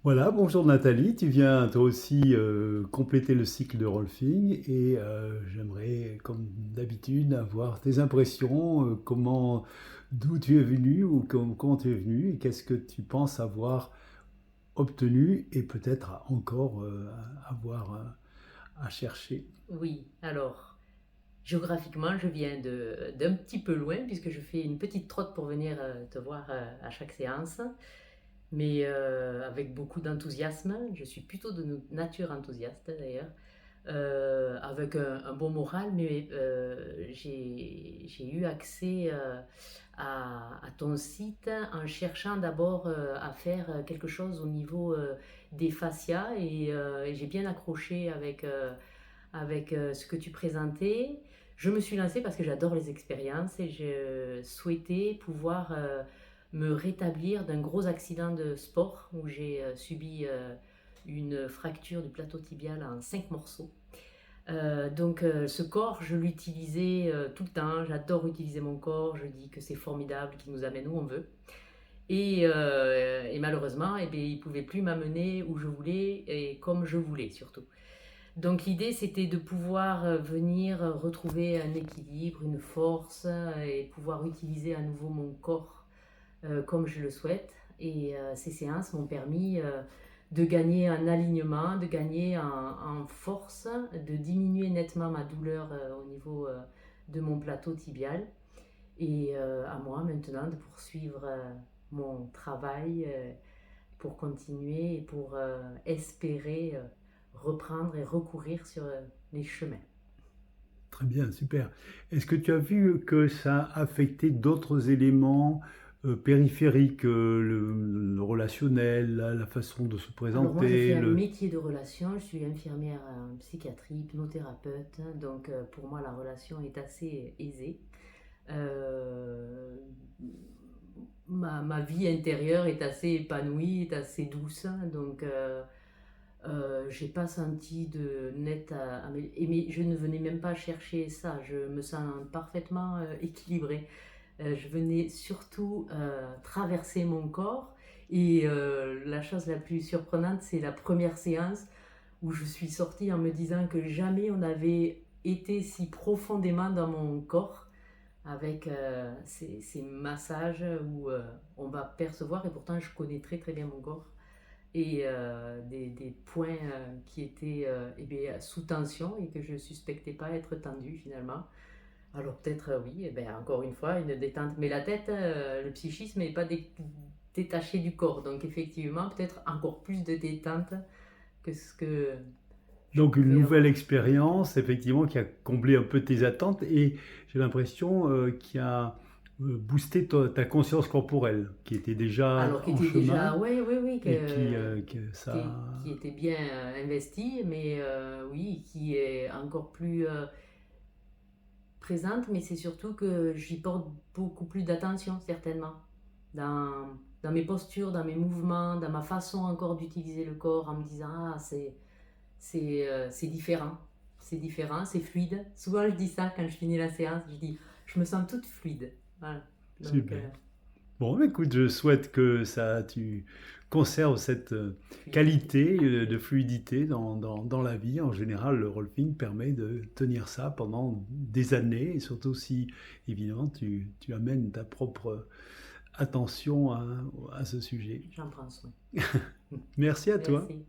Voilà, bonjour Nathalie, tu viens toi aussi compléter le cycle de Rolfing et j'aimerais, comme d'habitude, avoir tes impressions, d'où tu es venu ou comment tu es venu et qu'est-ce que tu penses avoir obtenu et peut-être encore avoir à chercher. Oui, alors, géographiquement, je viens d'un petit peu loin, puisque je fais une petite trotte pour venir te voir à chaque séance, mais avec beaucoup d'enthousiasme. Je suis plutôt de nature enthousiaste d'ailleurs, avec un bon moral, mais j'ai eu accès à ton site en cherchant d'abord à faire quelque chose au niveau des fascias et j'ai bien accroché avec ce que tu présentais. Je me suis lancée parce que j'adore les expériences et je souhaitais pouvoir me rétablir d'un gros accident de sport où j'ai subi une fracture du plateau tibial en 5 morceaux. Donc ce corps, je l'utilisais tout le temps. J'adore utiliser mon corps. Je dis que c'est formidable, qu'il nous amène où on veut. Et malheureusement, eh bien, il ne pouvait plus m'amener où je voulais et comme je voulais surtout. Donc l'idée, c'était de pouvoir venir retrouver un équilibre, une force et pouvoir utiliser à nouveau mon corps comme je le souhaite. Et ces séances m'ont permis de gagner en alignement, de gagner en force, de diminuer nettement ma douleur au niveau de mon plateau tibial. Et à moi maintenant de poursuivre mon travail pour continuer et pour espérer reprendre et recourir sur les chemins. Très bien, super. Est-ce que tu as vu que ça a affecté d'autres éléments périphériques, le relationnel, la façon de se Alors moi je fais présenter, un métier de relation, je suis infirmière en psychiatrie, hypnothérapeute, donc pour moi la relation est assez aisée. Euh, ma vie intérieure est assez épanouie, est assez douce, donc j'ai pas senti de net mais je ne venais même pas chercher ça, je me sens parfaitement équilibrée. Je venais surtout traverser mon corps et la chose la plus surprenante, c'est la première séance où je suis sortie en me disant que jamais on avait été si profondément dans mon corps avec ces massages où on va percevoir, et pourtant je connais très très bien mon corps, et des points qui étaient eh bien, sous tension et que je ne suspectais pas être tendus finalement. Alors peut-être oui, eh ben, encore une fois, une détente. Mais la tête, le psychisme n'est pas détaché du corps. Donc effectivement, peut-être encore plus de détente que ce que je donc une pouvais nouvelle avoir. expérience, effectivement, qui a comblé un peu tes attentes et j'ai l'impression qui a boosté ta conscience corporelle, qui était déjà Alors qui en était chemin déjà, oui, oui, oui, et que ça... qui était bien investi, mais oui, qui est encore plus présente. Mais c'est surtout que j'y porte beaucoup plus d'attention, certainement. Dans mes postures, dans mes mouvements, dans ma façon encore d'utiliser le corps en me disant, ah, c'est différent. C'est différent, c'est fluide. Souvent, je dis ça quand je finis la séance. Je dis, je me sens toute fluide. Voilà. Donc, Super. Bon, écoute, je souhaite que tu conserves cette fluidité. qualité de fluidité dans la vie. En général, le rolfing permet de tenir ça pendant des années, et surtout si, évidemment, tu amènes ta propre attention à ce sujet. J'en prends soin. Merci à toi. Merci.